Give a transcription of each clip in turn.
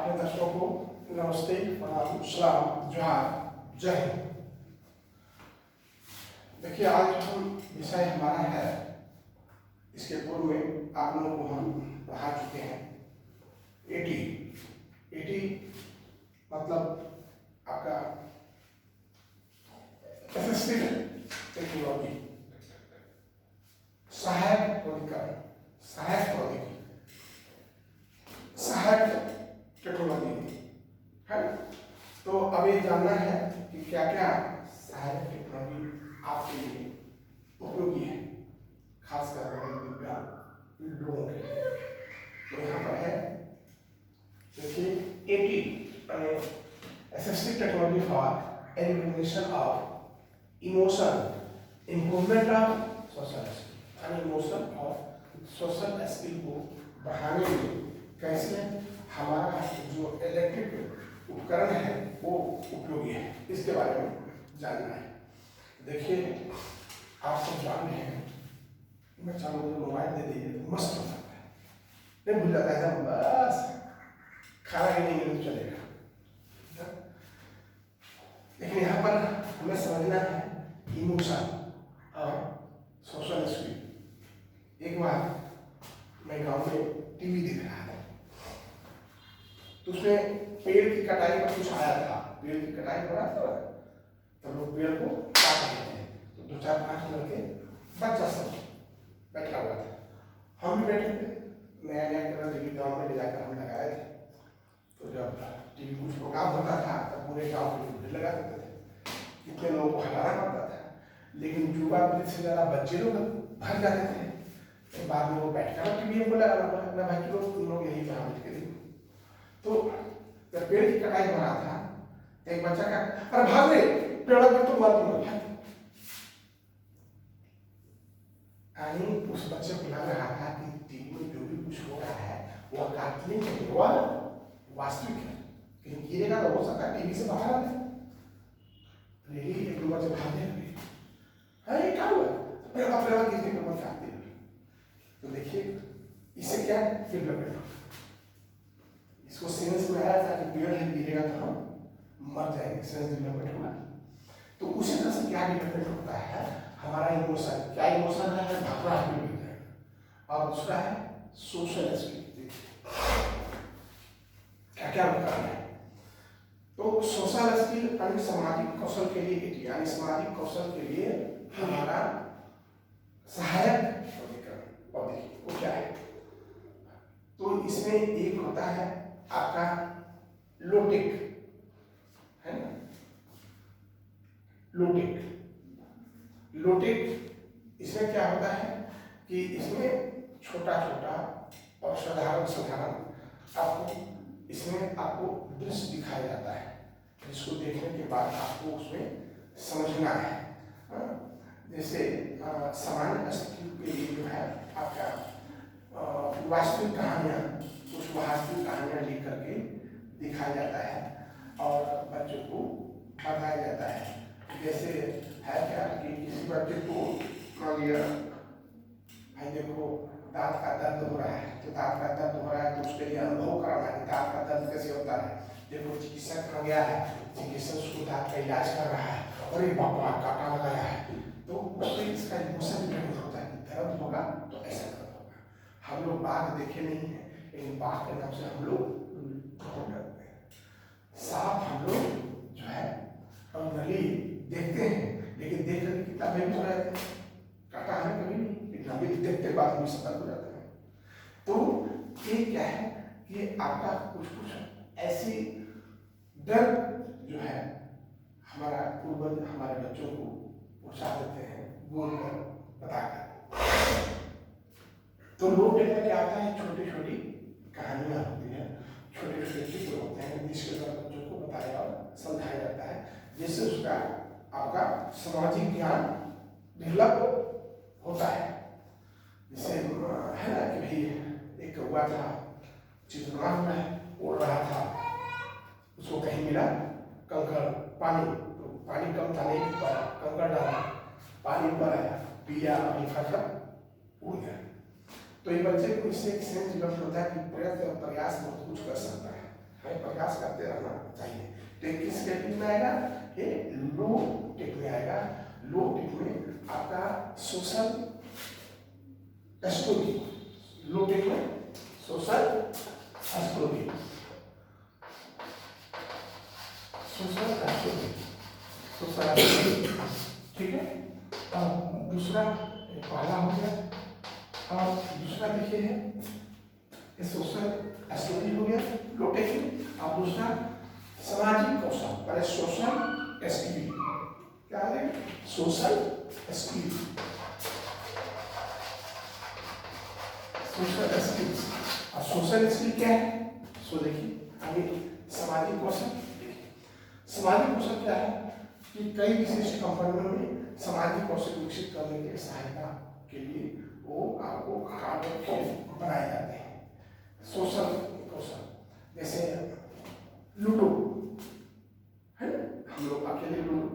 अपने दर्शकों को नमस्ते, प्रणाम, सलाम, जोहार, जय हिंद। देखिए, आज हम विषय हमारा है, इसके पूर्व में आप लोगों को हम पढ़ा चुके हैं एटी मतलब आपका असिस्टिव टेक्नोलॉजी, सहायक प्राधिकरण, सहायक टेक्नोलॉजी है। तो अब ये जानना है कि क्या क्या सहायक टेक्नोलॉजी आपके लिए उपयोगी है, खासकर दिव्यांग लोगों के लिए। तो यहाँ पर है, देखिए, eighty assistive technology for elimination of emotion, improvement of social skill, emotion और सोशल स्किल को बढ़ाने में कैसे हमारा जो इलेक्ट्रिक उपकरण है वो उपयोगी है, इसके बारे में जानना है। देखिए, आप सब जान रहे हैं, मैं चाहूँ मुझे मोबाइल दे दीजिए, मस्त हो सकता है, नहीं भूल जाता है, बस खाना ही नहीं मिले तो चलेगा। लेकिन यहाँ पर हमें समझना है इमोशन और सोशल स्किल। एक बार मैं गांव में टीवी देख रहा था, तो उसमें पेड़ की कटाई का कुछ आया था, पेड़ की कटाई हो रहा था, तो लोग पेड़ को काट रहे थे, तो 2-4-5 लड़के बच्चा सब बैठा हुआ था, हम भी बैठे थे, नया नया कलर टीवी गाँव में ले जाकर हम लगाए थे। तो जब टीवी कुछ प्रोग्राम होता था तो पूरे गाँव में भीड़ लगा देते थे, कितने लोगों को हटाना पड़ता था, लेकिन युवा पीढ़ी से ज़्यादा बच्चे लोग भर जाते थे। तो बाद में वो बैठकर टीवी को लगाना पड़ा, ना भाई लोग तुम लोग यही कहाँ बैठ के देखो। तो जब पेड़ की कटाई हो रहा था, एक बच्चा का अरे भाग रे, पेड़ पर तो मर दूंगा। उस बच्चे को लग रहा था कि टीवी में जो भी कुछ हो रहा है वो काल्पनिक है, वो वास्तविक है, लेकिन गिरेगा तो हो सकता है टीवी से बाहर आ जाए। एक दो बच्चे भागने लगे, अरे क्या हुआ, पेड़ गिरने के बाद काटते हैं। तो देखिए, इससे क्या है, डेवलपमेंट, इसको सेंस में आया था कि पेड़ गिरेगा तो हम मर जाएंगे, सेंस डेवलपमेंट हुआ। तो उसी तरह से क्या डेवलपमेंट होता है, हमारा इमोशन, क्या इमोशन है, भावना है, और दूसरा है सोशल स्किल। क्या क्या होता है, तो सोशल स्किल यानी सामाजिक कौशल के लिए, यानी सामाजिक कौशल के लिए हमारा सहायक वो क्या है। तो इसमें एक होता है आपका लोटिक, है ना, लोटिक इसमें क्या होता है कि इसमें छोटा छोटा और साधारण आपको दृश्य दिखाया जाता है, जिसको देखने के बाद आपको उसमें समझना है। जैसे सामान्य स्थिति के लिए जो है आपका वास्तविक कहानियाँ, कुछ वास्तविक कहानियाँ लिख करके दिखाया जाता है और बच्चों को बताया जाता है। जैसे है क्या कि किसी बच्चे को मान लिया, भाई देखो दांत का दर्द हो रहा है, तो दांत का दर्द हो रहा है तो उसके लिए अनुभव कराना है दांत का दर्द कैसे होता है। देखो चिकित्सक आ गया है, चिकित्सक उसको दांत का इलाज कर रहा है, और ये बाबा काटा लगाया है, तो उससे इसका इमोशन डेवलप होता है, दर्द होगा तो ऐसा दर्द होगा। हम लोग बाघ देखे नहीं है, लेकिन बाघ के नाम से हम लोग बहुत डरते हैं। सांप हम लोग जो है नली देखते हैं, लेकिन देख कर कितना बेहोश हो जाते हैं, काटा हमें कभी नहीं, लेकिन हम भी देखते बाद में सतर्क हो जाते हैं। तो ये क्या है कि आपका कुछ ऐसी डर जो है हमारा पूर्वज हमारे बच्चों को पहुंचा देते हैं, बोलकर बताकर। तो लोग देखने क्या आता है, छोटी छोटी कहानियां होती हैं, छोटे छोटे चित्र होते हैं, जिसके द्वारा बच्चों को बताया और समझाया जाता है, जिससे उसका आपका सामाजिक ज्ञान डेवलप होता है। जैसे है ना कि भाई एक हुआ था, चित्रना हुआ है, उड़ रहा था, उसको कहीं मिला कंकड़, पानी, तो पानी कम था, नहीं पर कंकड़ डाला, पानी ऊपर आया, पिया और लिफाफा उड़ गया। तो ये बच्चे को इससे एक सेंस डेवलप होता है कि प्रयास बहुत कुछ कर सकता है। हमें प्रयास करते रहना चाहिए। तो किस कैटेगरी में आएगा? ये लो टेक में आएगा। लो टेक में आपका सोशल स्टोरी, लो टेक में social story, social story, social story, ठीक है। और दूसरा पहला हो गया, और दूसरा देखिए है ये सोशल स्टोरी हो गया लो टेक में। और दूसरा सामाजिक कौशल, पहले सोशल स्किल, क्या है? Social skill, social skills. और सोशल स्किल क्या है? सो देखिए आगे सामाजिक कौशल। सामाजिक कौशल क्या है कि कई विशिष्ट कंपनियों में सामाजिक कौशल विकसित करने के सहायता के लिए वो आपको कार्य बनाए जाते हैं। सोशल कौशल जैसे लूडो है, हम लोग अकेले लूडो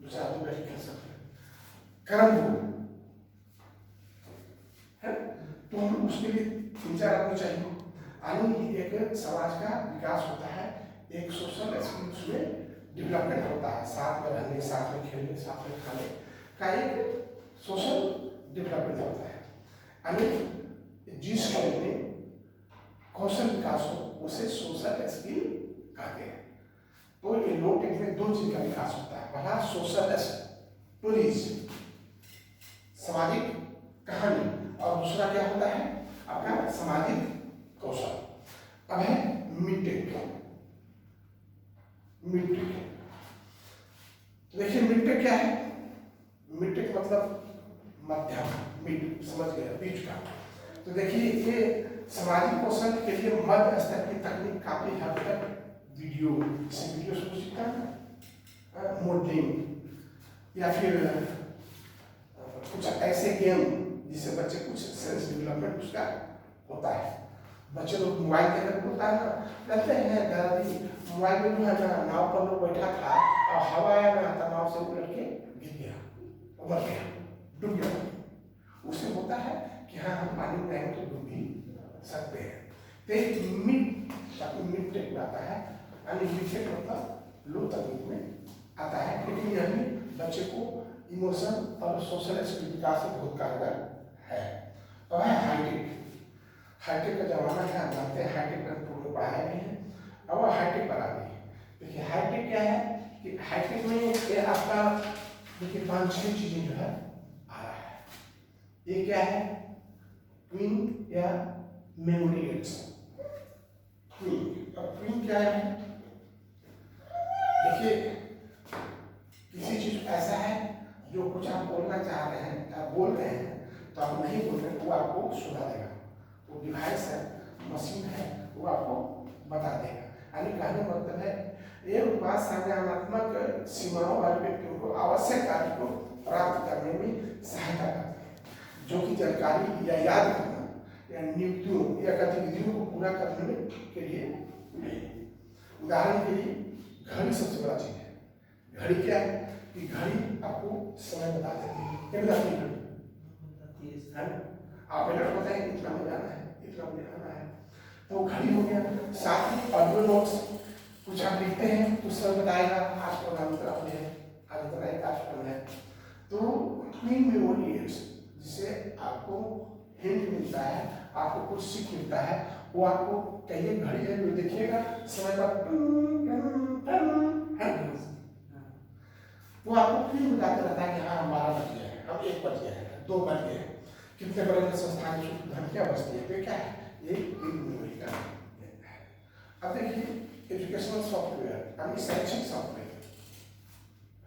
दूसरे आदमी बैठ खेल सकते हैं, कैरम बोर्ड है, तो हम उसके लिए 3-4 आदमी चाहिए। यानी एक समाज का विकास होता है, एक सोशल स्किल्स में डेवलपमेंट होता है, साथ में रहने, साथ में खेलने, साथ में खाने का एक सोशल डेवलपमेंट होता है। यानी जिस खेल में कौशल विकास हो उसे सोशल स्किल कहते हैं। तो ये लो टेक में 2 चीज का विकास होता है, पहला सोशल स्टोरीज, सामाजिक कहानी, और दूसरा क्या होता है आपका सामाजिक कौशल। अब है मिड टेक। मिड टेक देखिए मिड टेक क्या है? मिड टेक मतलब मध्यम, मिड समझ गए, बीच का। तो देखिए ये सामाजिक कौशल के लिए मध्य स्तर की तकनीक काफी हद तक वीडियो से सीखता है, मॉडलिंग या फिर कुछ ऐसे गेम जिससे बच्चे कुछ सेल्स डेवलपमेंट उसका होता है। बच्चे लोग मोबाइल के अंदर होता है ना, कहते हैं दादी मोबाइल में जो है ना नाव पर लोग बैठा था और हवा आया ना तो नाव से उलट के गिर गया, उबर गया, डूब गया। उससे होता है कि हाँ हम पानी में आएंगे तो डूब भी सकते हैं। तो मिड टेक में आता है, यानी मिड टेक मतलब लो तकनीक में आता है, लेकिन यह भी बच्चे को इमोशन और सोशल स्किल विकास से बहुत कारगर है। अब है हाईटेक। हाईटेक का जमाना है, आप जानते हैं हाईटेक में पढ़ाया भी है। अब हाईटेक पर आ गई। देखिए हाईटेक क्या है कि हाईटेक में ये आपका देखिए 5-6 चीजें जो है आ रहा है। ये क्या है? ट्विन या मेमोरी एड्स। ट्विन क्या है? देखिए किसी चीज ऐसा है जो कुछ आप बोलना चाह रहे हैं, आप बोल रहे हैं तो आप नहीं बोल रहे, वो आपको सुना देगा। वो डिवाइस है, मशीन है, वो आपको बता देगा। यानी कहने का मतलब है ये उत्पाद संज्ञानात्मक सीमाओं वाले व्यक्तियों को आवश्यक कार्य को प्राप्त करने में सहायता करते हैं, जो कि जानकारी या याद करना या नियुक्तियों या गतिविधियों को पूरा करने के लिए। उदाहरण के लिए घड़ी सबसे बड़ा चीज है। घड़ी क्या है कि घड़ी आपको समय बता देती है, क्या बताती है? आप बेटा बताएं इतना बजे आना है, इतना बजे आना है, तो घड़ी हो गया। साथ ही ऑडियो नोट्स कुछ आप लिखते हैं तो सब बताएगा आज प्रोग्राम इतना बजे है, आज इतना एक कार्यक्रम है। तो ट्विन मेमोरी एड्स जिससे आपको हिंट मिलता है, आपको कुछ सीख मिलता है। वो आपको कहिए घड़ी है जो देखिएगा समय पर वो आपको फिर बताते रहता है कि हाँ 12 बज गया है, अब 1 बज गया है, 2 बज गए हैं, कितने बड़े संस्थान की घंटियां बजती है। तो क्या है? ये मेमोरी का है। अब देखिए एजुकेशनल सॉफ्टवेयर यानी शैक्षिक सॉफ्टवेयर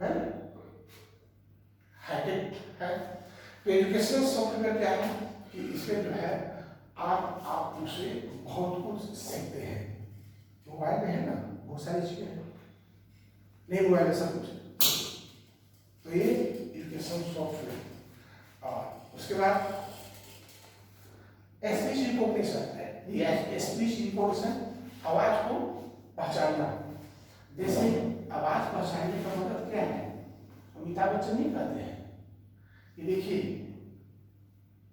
है, हाईटेक है। तो एजुकेशनल सॉफ्टवेयर क्या है कि इसमें जो है आप दूसरे बहुत कुछ सीखते हैं। मोबाइल में है ना बहुत सारी चीजें हैं, नहीं मोबाइल में सब कुछ। तो ये एजुकेशन सॉफ्टवेयर। और उसके बाद स्पीच रिकॉग्निशन है। ये स्पीच रिकॉग्निशन आवाज को पहचानना। जैसे आवाज पहचानने का मतलब क्या है? अमिताभ बच्चन नहीं कहते हैं कि देखिए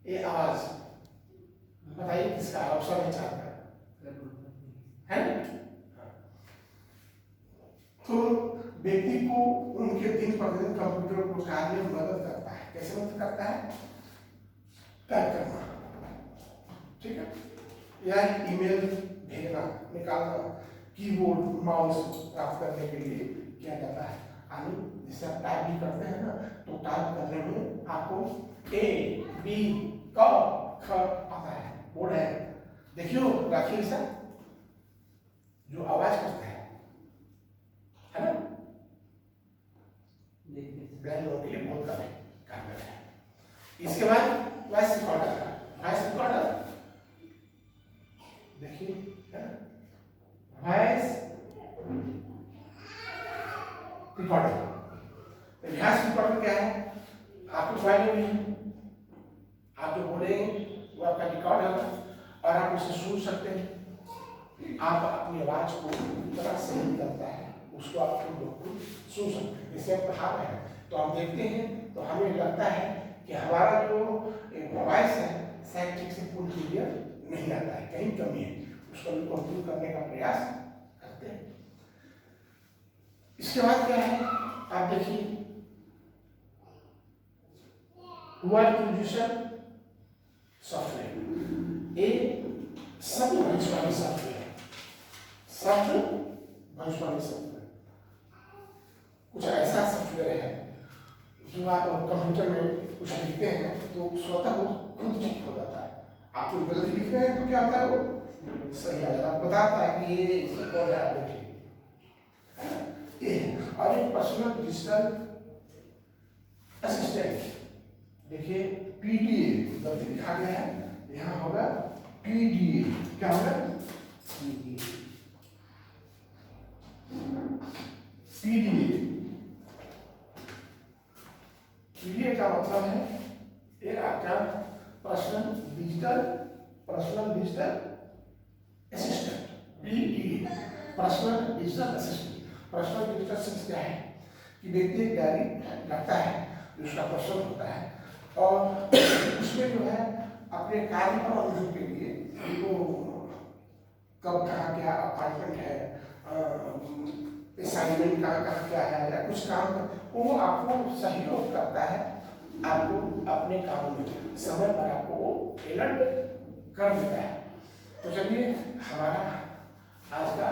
ये आवाज बताइए किसका? ऑप्शन है 4 का है। तो व्यक्ति को उनके दिन प्रतिदिन कंप्यूटर को कार्य में मदद करता है। कैसे मदद करता है? टाइप करना, ठीक है, या ईमेल भेजना, निकालना, कीबोर्ड माउस प्राप्त करने के लिए किया जाता है। जैसे आप टाइप भी करते हैं ना, तो टाइप करने में आपको ए बी क ख आता है, बोर्ड है, देखियो राखिए सर जो आवाज करता है ना, ब्रेन लोगों के लिए बहुत कारगर है। इसके बाद वॉइस रिकॉर्डर देखिए, वॉइस रिकॉर्डर क्या है? आपको फाइल में आप जो बोलेंगे वो आपका रिकॉर्ड होगा और आप उसे सुन सकते हैं। आप अपनी आवाज को इतना सही करता है, उसको आप बिल्कुल सुन सकते हैं। जैसे हम पढ़ा रहे हैं तो हम देखते हैं तो हमें लगता है कि हमारा जो वॉइस है शायद ठीक से पूर्ण क्लियर नहीं आता है, कहीं कमी है, उसको भी कंट्रोल करने का प्रयास करते हैं। इसके बाद क्या है? आप देखिए वर्ड प्रोड्यूसर सॉफ्टवेयर, ये शब्द भविष्यवाणी सॉफ्टवेयर, कुछ ऐसा सॉफ्टवेयर है जो आप कंप्यूटर में कुछ लिखते हैं तो स्वतः वो खुद ठीक हो जाता है। आप कोई गलती लिख रहे हैं तो क्या होता है, वो सही आ जाता है, बताता है कि ये इसका कोड है, आप देखिए। और एक पर्सनल डिजिटल असिस्टेंट, देखिए पीडीए गलती लिखा गया है, यहाँ होगा पीडीए, क्या होगा? पीडीए का मतलब है ये आपका personal digital assistant, PDA personal digital assistant. Personal digital assistant क्या है कि व्यक्ति एक डायरी रखता है जो उसका पर्सनल होता है और उसमें जो है अपने कार्य पर अनुभव के लिए वो कब कहाँ क्या अपॉइंटमेंट है, असाइनमेंट कहाँ क्या है, या कुछ काम वो आपको सहयोग करता है, आपको अपने काम में समय पर आपको अलर्ट कर देता है। तो चलिए हमारा आज का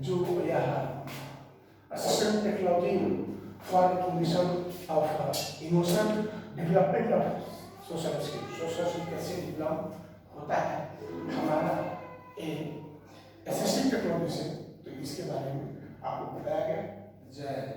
जो यह assistant technology for recognition of emotion, development of social skill कैसे डेवलप होता है हमारा असिस्टेंट टेक्नोलॉजी से, तो इसके बारे में आपको बताया गया। जय